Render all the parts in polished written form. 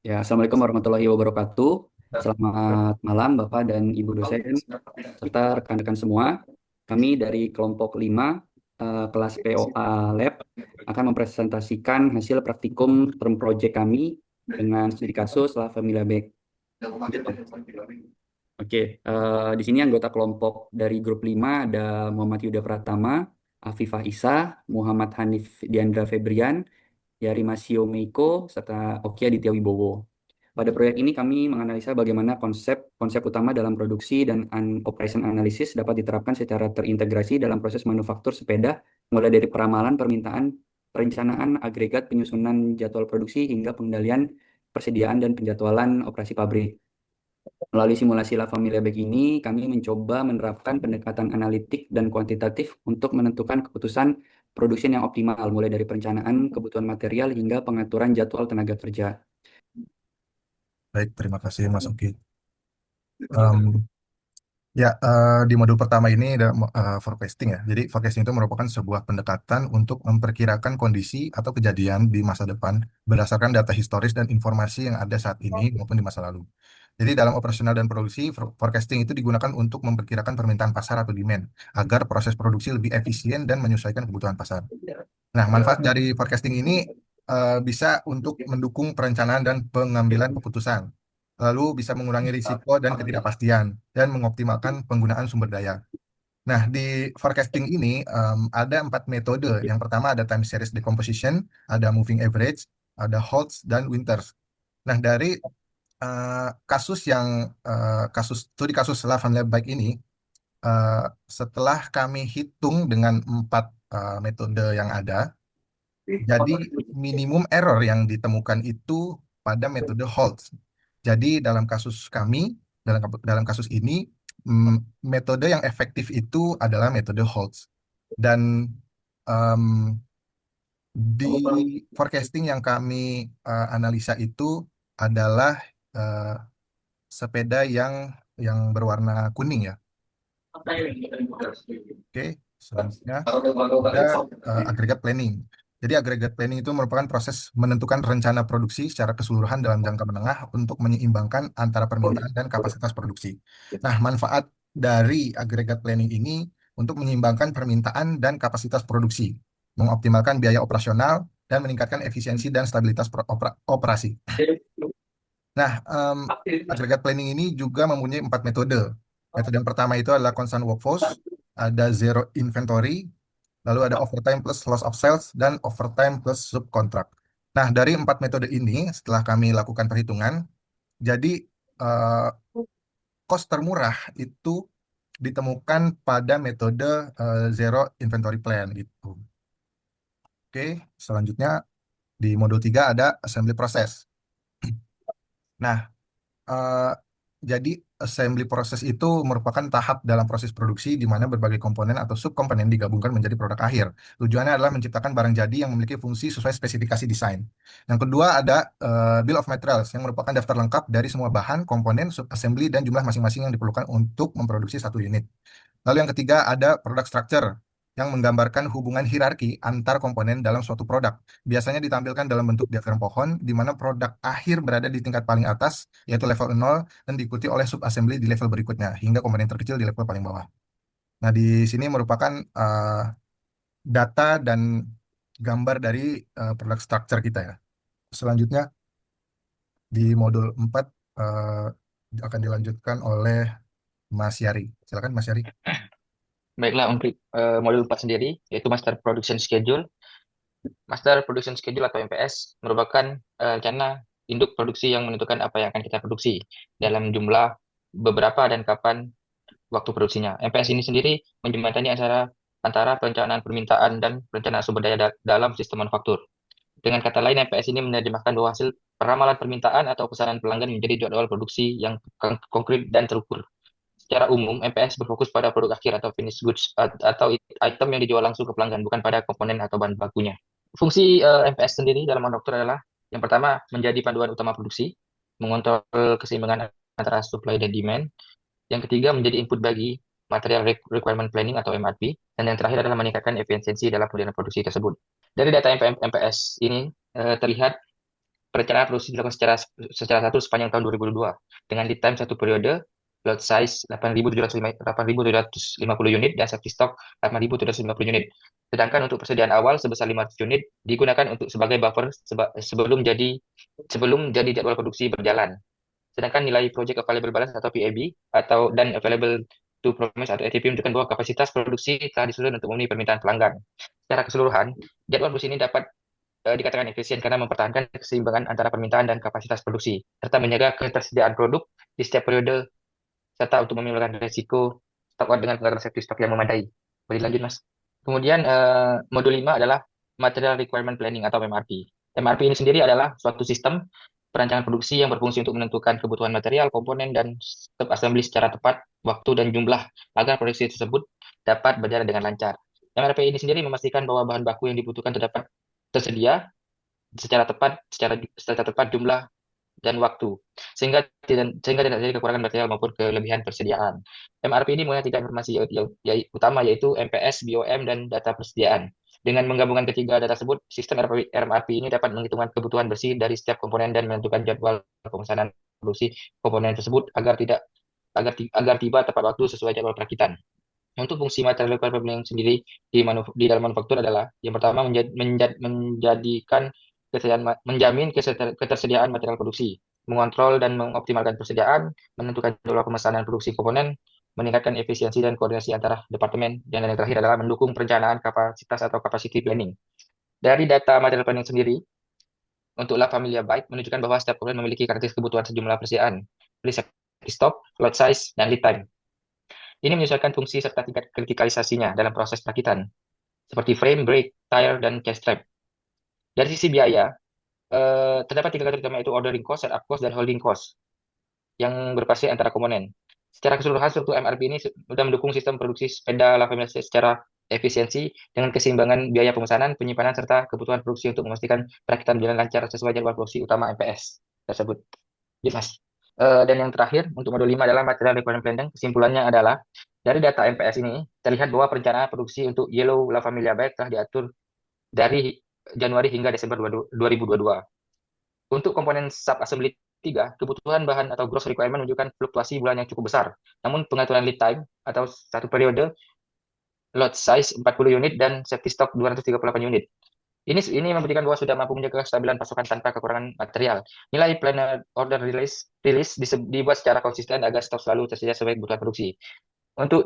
Ya, Assalamualaikum warahmatullahi wabarakatuh. Selamat malam Bapak dan Ibu dosen, serta rekan-rekan semua. Kami dari kelompok 5 kelas POA Lab akan mempresentasikan hasil praktikum term project kami dengan studi kasus La Familia Back. Oke, di sini anggota kelompok dari grup 5 ada Muhammad Yuda Pratama, Afifah Isa, Muhammad Hanif Diandra Febrian, Yari Masio Meiko, serta Oki Aditya Wibowo. Pada proyek ini kami menganalisa bagaimana konsep utama dalam produksi dan operation analysis dapat diterapkan secara terintegrasi dalam proses manufaktur sepeda, mulai dari peramalan permintaan, perencanaan agregat, penyusunan jadwal produksi, hingga pengendalian persediaan dan penjadwalan operasi pabrik. Melalui simulasi La Familia Bag ini, kami mencoba menerapkan pendekatan analitik dan kuantitatif untuk menentukan keputusan produksi yang optimal, mulai dari perencanaan kebutuhan material hingga pengaturan jadwal tenaga kerja. Baik, terima kasih Mas Oki. Ya, di modul pertama ini ada forecasting ya. Jadi forecasting itu merupakan sebuah pendekatan untuk memperkirakan kondisi atau kejadian di masa depan berdasarkan data historis dan informasi yang ada saat ini maupun di masa lalu. Jadi dalam operasional dan produksi, forecasting itu digunakan untuk memperkirakan permintaan pasar atau demand agar proses produksi lebih efisien dan menyesuaikan kebutuhan pasar. Nah, manfaat dari forecasting ini bisa untuk mendukung perencanaan dan pengambilan keputusan, lalu bisa mengurangi risiko dan ketidakpastian, dan mengoptimalkan penggunaan sumber daya. Nah, di forecasting ini ada 4 metode. Yang pertama ada time series decomposition, ada moving average, ada Holtz, dan Winters. Nah, dari kasus studi kasus La Van Leeuwenhoek ini, eh, setelah kami hitung dengan 4 metode yang ada, jadi minimum error yang ditemukan itu pada metode Holtz. Jadi dalam kasus kami, dalam kasus ini, metode yang efektif itu adalah metode Holtz. Dan em, di forecasting yang kami analisa itu adalah eh, sepeda yang berwarna kuning ya. Oke, selanjutnya ada agregat planning. Jadi agregat planning itu merupakan proses menentukan rencana produksi secara keseluruhan dalam jangka menengah untuk menyeimbangkan antara permintaan dan kapasitas produksi. Nah, manfaat dari agregat planning ini untuk menyeimbangkan permintaan dan kapasitas produksi, mengoptimalkan biaya operasional, dan meningkatkan efisiensi dan stabilitas operasi. Nah, agregat planning ini juga mempunyai 4 metode. Metode yang pertama itu adalah constant workforce, ada zero inventory, lalu ada overtime plus loss of sales, dan overtime plus subcontract. Nah, dari 4 metode ini, setelah kami lakukan perhitungan, jadi eh, cost termurah itu ditemukan pada metode zero inventory plan gitu. Oke, selanjutnya di modul 3 ada assembly process. Nah, eh, jadi assembly proses itu merupakan tahap dalam proses produksi di mana berbagai komponen atau subkomponen digabungkan menjadi produk akhir. Tujuannya adalah menciptakan barang jadi yang memiliki fungsi sesuai spesifikasi desain. Yang kedua ada bill of materials yang merupakan daftar lengkap dari semua bahan, komponen, subassembly, dan jumlah masing-masing yang diperlukan untuk memproduksi satu unit. Lalu yang ketiga ada product structure yang menggambarkan hubungan hierarki antar komponen dalam suatu produk. Biasanya ditampilkan dalam bentuk diagram pohon, di mana produk akhir berada di tingkat paling atas, yaitu level 0, dan diikuti oleh subassembly di level berikutnya, hingga komponen terkecil di level paling bawah. Nah, di sini merupakan data dan gambar dari product structure kita ya. Selanjutnya, di modul 4 eh, akan dilanjutkan oleh Mas Yari. Silakan Mas Yari. Baiklah, untuk modul 4 sendiri, yaitu Master Production Schedule. Master Production Schedule atau MPS merupakan rencana induk produksi yang menentukan apa yang akan kita produksi dalam jumlah beberapa dan kapan waktu produksinya. MPS ini sendiri menjembatani antara perencanaan permintaan dan perencanaan sumber daya dalam sistem manufaktur. Dengan kata lain, MPS ini menerjemahkan bahwa hasil peramalan permintaan atau pesanan pelanggan menjadi jadwal produksi yang konkret dan terukur. Secara umum, MPS berfokus pada produk akhir atau finished goods atau item yang dijual langsung ke pelanggan, bukan pada komponen atau bahan bakunya. Fungsi MPS sendiri dalam manufaktur adalah yang pertama menjadi panduan utama produksi, mengontrol keseimbangan antara supply dan demand. Yang ketiga menjadi input bagi material requirement planning atau MRP, dan yang terakhir adalah meningkatkan efisiensi dalam pemeliharaan produksi tersebut. Dari data MPS ini terlihat perencanaan produksi dilakukan secara satu sepanjang tahun 2022 dengan lead time satu periode, lot size 8.750 unit dan safety stock 8.750 unit. Sedangkan untuk persediaan awal sebesar 500 unit digunakan untuk sebagai buffer sebelum jadi jadwal produksi berjalan. Sedangkan nilai Project Available Balance atau PAB dan Available to Promise atau ATP menunjukkan bahwa kapasitas produksi telah disusun untuk memenuhi permintaan pelanggan. Secara keseluruhan, jadwal produksi ini dapat dikatakan efisien karena mempertahankan keseimbangan antara permintaan dan kapasitas produksi, serta menjaga ketersediaan produk di setiap periode, serta untuk meminimalkan risiko stok out dengan pengaturan safety stock yang memadai. Boleh lanjut, Mas. Kemudian modul 5 adalah Material Requirement Planning atau MRP. MRP ini sendiri adalah suatu sistem perancangan produksi yang berfungsi untuk menentukan kebutuhan material, komponen, dan step assembly secara tepat, waktu, dan jumlah agar produksi tersebut dapat berjalan dengan lancar. MRP ini sendiri memastikan bahwa bahan baku yang dibutuhkan tersedia secara tepat jumlah dan waktu sehingga tidak terjadi kekurangan material maupun kelebihan persediaan. MRP ini menggunakan tiga informasi utama yaitu MPS, BOM, dan data persediaan. Dengan menggabungkan ketiga data tersebut, sistem MRP ini dapat menghitungkan kebutuhan bersih dari setiap komponen dan menentukan jadwal pemesanan produksi komponen tersebut agar tiba tepat waktu sesuai jadwal perakitan. Untuk fungsi material requirement sendiri di dalam manufaktur adalah yang pertama menjamin ketersediaan material produksi, mengontrol dan mengoptimalkan persediaan, menentukan jadwal pemesanan produksi komponen, meningkatkan efisiensi dan koordinasi antara departemen, dan yang terakhir adalah mendukung perencanaan kapasitas atau capacity planning. Dari data material planning sendiri, untuk La Familia Byte menunjukkan bahwa setiap komponen memiliki karakteristik kebutuhan sejumlah persediaan, safety stock, lot size, dan lead time. Ini menyesuaikan fungsi serta tingkat kritikalisasinya dalam proses perakitan, seperti frame, brake, tire, dan case strap. Dari sisi biaya, terdapat tiga kategori utama yaitu ordering cost, setup cost, dan holding cost yang berbasis antara komponen. Secara keseluruhan, struktur MRP ini sudah mendukung sistem produksi sepeda La Familia secara efisiensi dengan keseimbangan biaya pemesanan, penyimpanan, serta kebutuhan produksi untuk memastikan perakitan berjalan lancar sesuai jadwal produksi utama MPS tersebut. Jadi, Mas. Dan yang terakhir, untuk modul 5 adalah Material Requirement Planning. Kesimpulannya adalah, dari data MPS ini, terlihat bahwa perencanaan produksi untuk Yellow La Familia Byte telah diatur dari Januari hingga Desember 2022. Untuk komponen sub-assembly 3, kebutuhan bahan atau gross requirement menunjukkan fluktuasi bulan yang cukup besar. Namun pengaturan lead time atau satu periode, lot size 40 unit, dan safety stock 238 unit. Ini membuktikan bahwa sudah mampu menjaga kestabilan pasokan tanpa kekurangan material. Nilai planner order release dibuat secara konsisten agar stok selalu tersedia sesuai kebutuhan produksi. Untuk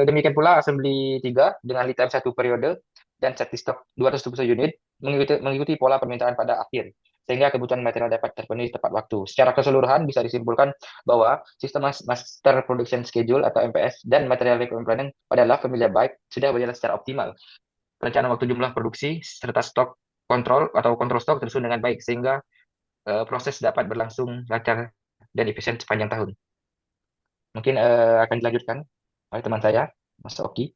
demikian pula assembly 3 dengan lead time 1 periode dan safety stock 270 unit mengikuti pola permintaan pada akhir, sehingga kebutuhan material dapat terpenuhi tepat waktu. Secara keseluruhan bisa disimpulkan bahwa sistem Master Production Schedule atau MPS dan Material Requirement Planning pada La Familia Byte sudah berjalan secara optimal. Perencanaan waktu jumlah produksi serta stok kontrol stok tersusun dengan baik sehingga proses dapat berlangsung lancar dan efisien sepanjang tahun. Mungkin akan dilanjutkan oleh teman saya, Mas Oki.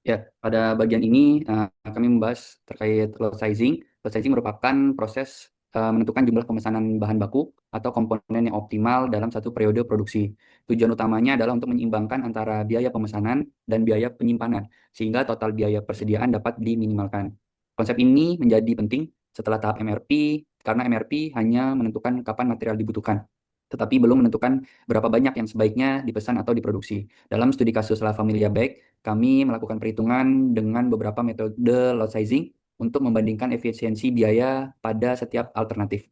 Ya, pada bagian ini kami membahas terkait load sizing. Load sizing merupakan proses menentukan jumlah pemesanan bahan baku atau komponen yang optimal dalam satu periode produksi. Tujuan utamanya adalah untuk menyeimbangkan antara biaya pemesanan dan biaya penyimpanan, sehingga total biaya persediaan dapat diminimalkan. Konsep ini menjadi penting setelah tahap MRP, karena MRP hanya menentukan kapan material dibutuhkan, tetapi belum menentukan berapa banyak yang sebaiknya dipesan atau diproduksi. Dalam studi kasus La Familia Byte, kami melakukan perhitungan dengan beberapa metode lot sizing untuk membandingkan efisiensi biaya pada setiap alternatif.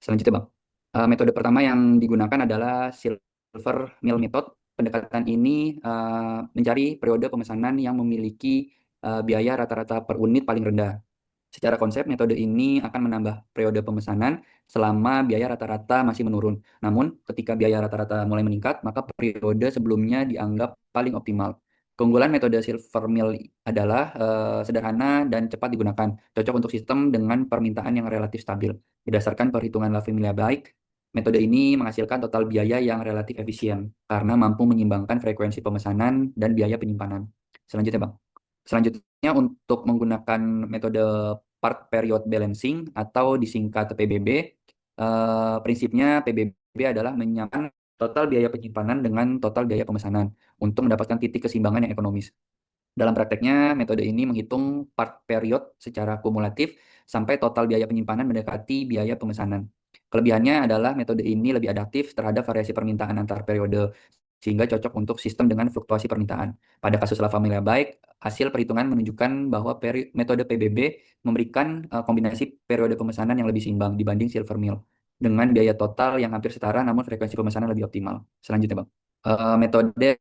Selanjutnya, Bang. Metode pertama yang digunakan adalah Silver Mill Method. Pendekatan ini mencari periode pemesanan yang memiliki biaya rata-rata per unit paling rendah. Secara konsep, metode ini akan menambah periode pemesanan selama biaya rata-rata masih menurun. Namun, ketika biaya rata-rata mulai meningkat, maka periode sebelumnya dianggap paling optimal. Keunggulan metode Silver Mill adalah sederhana dan cepat digunakan, cocok untuk sistem dengan permintaan yang relatif stabil. Berdasarkan perhitungan La Familia Byte, metode ini menghasilkan total biaya yang relatif efisien karena mampu menyeimbangkan frekuensi pemesanan dan biaya penyimpanan. Selanjutnya, Bang. Selanjutnya, untuk menggunakan metode part period balancing atau disingkat PBB, prinsipnya PBB adalah menyamakan total biaya penyimpanan dengan total biaya pemesanan untuk mendapatkan titik keseimbangan yang ekonomis. Dalam prakteknya, metode ini menghitung part period secara kumulatif sampai total biaya penyimpanan mendekati biaya pemesanan. Kelebihannya adalah metode ini lebih adaptif terhadap variasi permintaan antar periode, sehingga cocok untuk sistem dengan fluktuasi permintaan. Pada kasus La Familia Bike, hasil perhitungan menunjukkan bahwa metode PBB memberikan kombinasi periode pemesanan yang lebih seimbang dibanding Silver Mill, dengan biaya total yang hampir setara namun frekuensi pemesanan lebih optimal. Selanjutnya, Bang. Metode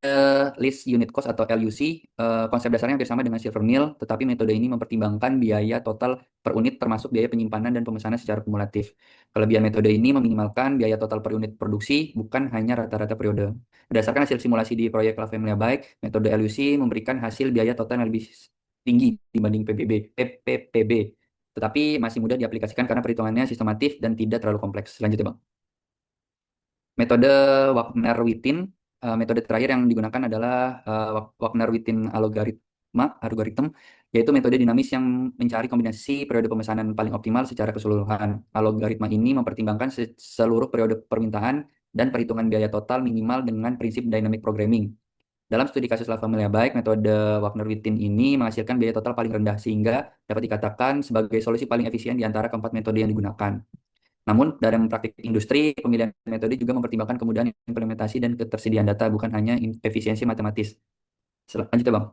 list unit cost atau LUC, konsep dasarnya hampir sama dengan Silver Mill, tetapi metode ini mempertimbangkan biaya total per unit termasuk biaya penyimpanan dan pemesanan secara kumulatif. Kelebihan metode ini meminimalkan biaya total per unit produksi, bukan hanya rata-rata periode. Berdasarkan hasil simulasi di proyek La Familia Bike, metode LUC memberikan hasil biaya total yang lebih tinggi dibanding PPPB, tetapi masih mudah diaplikasikan karena perhitungannya sistematif dan tidak terlalu kompleks. Selanjutnya, Bang. Metode Wagner-Wittin, metode terakhir yang digunakan adalah Wagner-Wittin algorithm, yaitu metode dinamis yang mencari kombinasi periode pemesanan paling optimal secara keseluruhan. Algoritma ini mempertimbangkan seluruh periode permintaan dan perhitungan biaya total minimal dengan prinsip dynamic programming. Dalam studi kasus La Familia Bike, metode Wagner-Wittin ini menghasilkan biaya total paling rendah sehingga dapat dikatakan sebagai solusi paling efisien di antara keempat metode yang digunakan. Namun, dalam praktik industri, pemilihan metode juga mempertimbangkan kemudahan implementasi dan ketersediaan data, bukan hanya efisiensi matematis. Selanjutnya, Bang.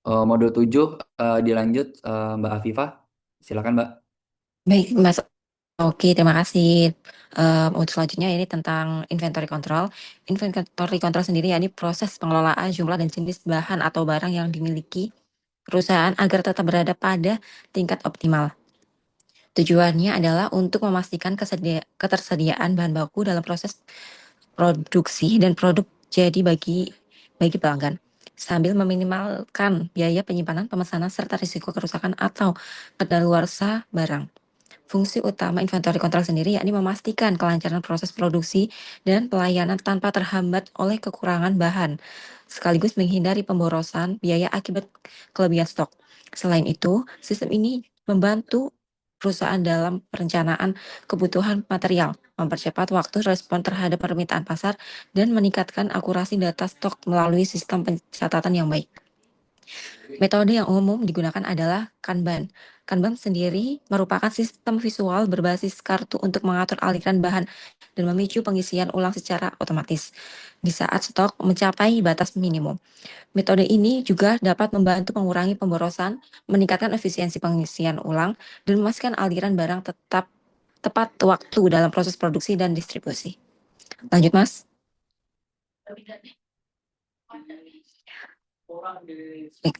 Modul 7 dilanjut Mbak Afifah. Silakan, Mbak. Baik, Mas. Oke, terima kasih. Untuk selanjutnya ini tentang inventory control. Inventory control sendiri yakni proses pengelolaan jumlah dan jenis bahan atau barang yang dimiliki perusahaan agar tetap berada pada tingkat optimal. Tujuannya adalah untuk memastikan ketersediaan bahan baku dalam proses produksi dan produk jadi bagi pelanggan, sambil meminimalkan biaya penyimpanan, pemesanan, serta risiko kerusakan atau kedaluarsa barang. Fungsi utama inventory control sendiri yakni memastikan kelancaran proses produksi dan pelayanan tanpa terhambat oleh kekurangan bahan, sekaligus menghindari pemborosan biaya akibat kelebihan stok. Selain itu, sistem ini membantu perusahaan dalam perencanaan kebutuhan material, mempercepat waktu respon terhadap permintaan pasar, dan meningkatkan akurasi data stok melalui sistem pencatatan yang baik. Metode yang umum digunakan adalah Kanban. Kanban sendiri merupakan sistem visual berbasis kartu untuk mengatur aliran bahan dan memicu pengisian ulang secara otomatis di saat stok mencapai batas minimum. Metode ini juga dapat membantu mengurangi pemborosan, meningkatkan efisiensi pengisian ulang, dan memastikan aliran barang tetap tepat waktu dalam proses produksi dan distribusi. Lanjut, Mas.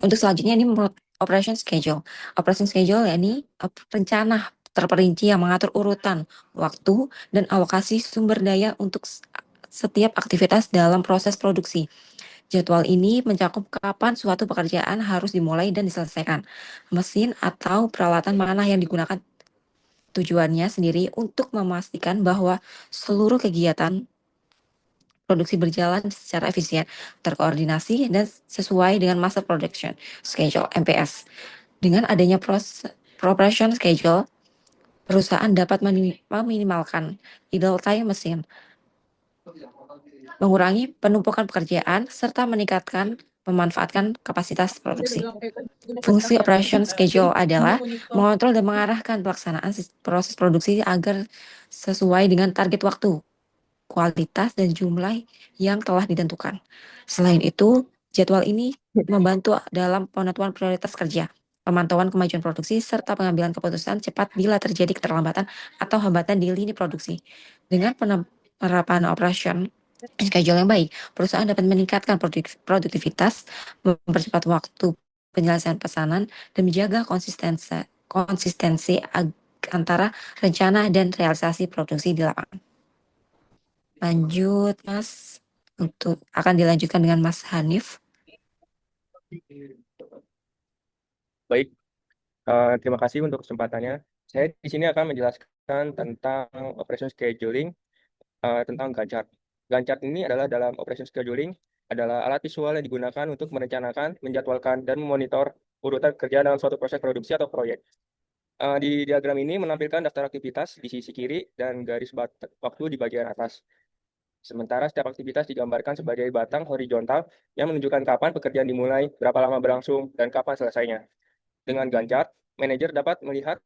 Untuk selanjutnya ini menurut operation schedule. Operation schedule yakni rencana terperinci yang mengatur urutan waktu dan alokasi sumber daya untuk setiap aktivitas dalam proses produksi. Jadwal ini mencakup kapan suatu pekerjaan harus dimulai dan diselesaikan, mesin atau peralatan mana yang digunakan. Tujuannya sendiri untuk memastikan bahwa seluruh kegiatan produksi berjalan secara efisien, terkoordinasi, dan sesuai dengan Master Production Schedule (MPS). Dengan adanya Operation Schedule, perusahaan dapat meminimalkan idle time mesin, mengurangi penumpukan pekerjaan, serta meningkatkan memanfaatkan kapasitas produksi. Fungsi Operation Schedule adalah mengontrol dan mengarahkan pelaksanaan proses produksi agar sesuai dengan target waktu, kualitas, dan jumlah yang telah ditentukan. Selain itu, jadwal ini membantu dalam penentuan prioritas kerja, pemantauan kemajuan produksi, serta pengambilan keputusan cepat bila terjadi keterlambatan atau hambatan di lini produksi. Dengan penerapan operation schedule yang baik, perusahaan dapat meningkatkan produktivitas, mempercepat waktu penyelesaian pesanan, dan menjaga konsistensi antara rencana dan realisasi produksi di lapangan. Lanjut, Mas. Akan dilanjutkan dengan Mas Hanif. Baik, terima kasih untuk kesempatannya. Saya di sini akan menjelaskan tentang operation scheduling, tentang Gantt chart. Gantt chart ini adalah dalam operation scheduling adalah alat visual yang digunakan untuk merencanakan, menjadwalkan, dan memonitor urutan kerja dalam suatu proses produksi atau proyek. Di diagram ini menampilkan daftar aktivitas di sisi kiri dan garis waktu di bagian atas. Sementara setiap aktivitas digambarkan sebagai batang horizontal yang menunjukkan kapan pekerjaan dimulai, berapa lama berlangsung, dan kapan selesainya. Dengan Gantt chart, manajer dapat melihat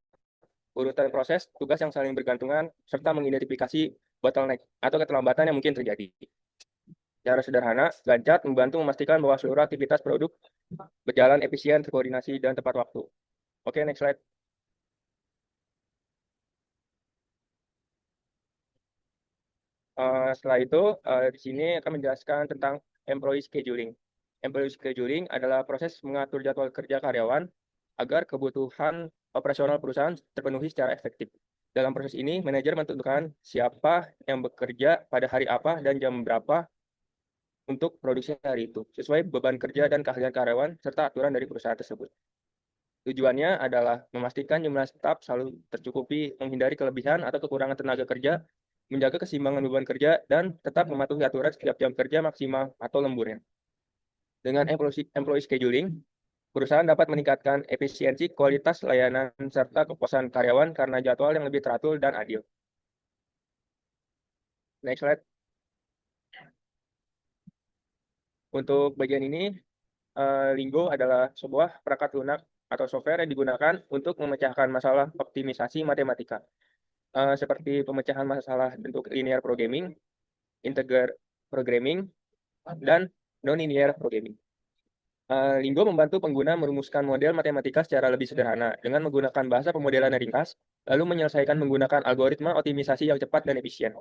urutan proses, tugas yang saling bergantungan, serta mengidentifikasi bottleneck atau keterlambatan yang mungkin terjadi. Secara sederhana, Gantt chart membantu memastikan bahwa seluruh aktivitas produk berjalan efisien, terkoordinasi, dan tepat waktu. Oke, next slide. Setelah itu, di sini akan menjelaskan tentang employee scheduling. Employee scheduling adalah proses mengatur jadwal kerja karyawan agar kebutuhan operasional perusahaan terpenuhi secara efektif. Dalam proses ini, manajer menentukan siapa yang bekerja pada hari apa dan jam berapa untuk produksi hari itu, sesuai beban kerja dan keahlian karyawan serta aturan dari perusahaan tersebut. Tujuannya adalah memastikan jumlah staf selalu tercukupi, menghindari kelebihan atau kekurangan tenaga kerja, menjaga keseimbangan beban kerja, dan tetap mematuhi aturan setiap jam kerja maksimal atau lemburnya. Dengan employee scheduling, perusahaan dapat meningkatkan efisiensi, kualitas layanan, serta kepuasan karyawan karena jadwal yang lebih teratur dan adil. Next slide. Untuk bagian ini, Lingo adalah sebuah perangkat lunak atau software yang digunakan untuk memecahkan masalah optimisasi matematika, seperti pemecahan masalah bentuk linear programming, integer programming, dan non-linear programming. Lingo membantu pengguna merumuskan model matematika secara lebih sederhana dengan menggunakan bahasa pemodelan yang ringkas, lalu menyelesaikan menggunakan algoritma optimisasi yang cepat dan efisien.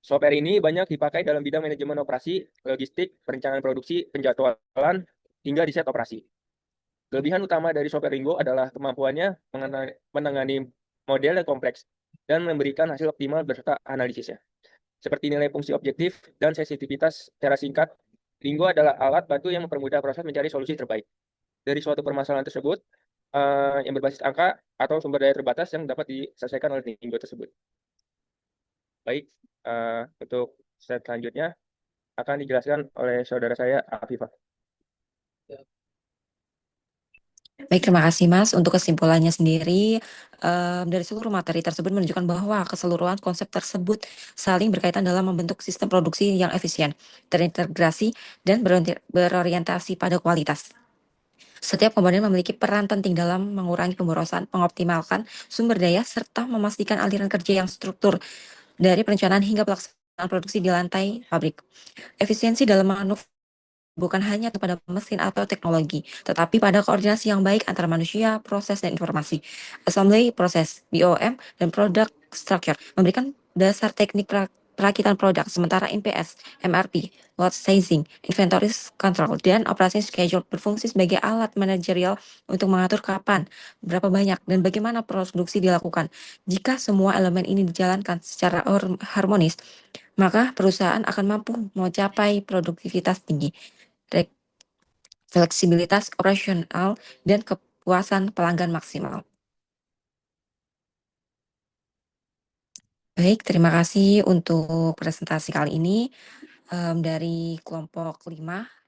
Software ini banyak dipakai dalam bidang manajemen operasi, logistik, perencanaan produksi, penjadwalan, hingga riset operasi. Kelebihan utama dari software Lingo adalah kemampuannya menangani model yang kompleks dan memberikan hasil optimal beserta analisisnya. Seperti nilai fungsi objektif dan sensitivitas secara singkat, Lingo adalah alat bantu yang mempermudah proses mencari solusi terbaik dari suatu permasalahan tersebut yang berbasis angka atau sumber daya terbatas yang dapat diselesaikan oleh Lingo tersebut. Baik, untuk slide selanjutnya akan dijelaskan oleh saudara saya, Afifah. Baik, terima kasih Mas. Untuk kesimpulannya sendiri, dari seluruh materi tersebut menunjukkan bahwa keseluruhan konsep tersebut saling berkaitan dalam membentuk sistem produksi yang efisien, terintegrasi, dan berorientasi pada kualitas. Setiap komponen memiliki peran penting dalam mengurangi pemborosan, mengoptimalkan sumber daya, serta memastikan aliran kerja yang struktur dari perencanaan hingga pelaksanaan produksi di lantai pabrik. Efisiensi dalam manufaktur bukan hanya kepada mesin atau teknologi, tetapi pada koordinasi yang baik antara manusia, proses, dan informasi. Assembly, proses, BOM, dan product structure memberikan dasar teknik perakitan produk, sementara MPS, MRP, lot sizing, inventory control, dan operasi schedule berfungsi sebagai alat manajerial untuk mengatur kapan, berapa banyak, dan bagaimana produksi dilakukan. Jika semua elemen ini dijalankan secara harmonis, maka perusahaan akan mampu mencapai produktivitas tinggi, fleksibilitas operasional, dan kepuasan pelanggan maksimal. Baik, terima kasih untuk presentasi kali ini dari kelompok 5.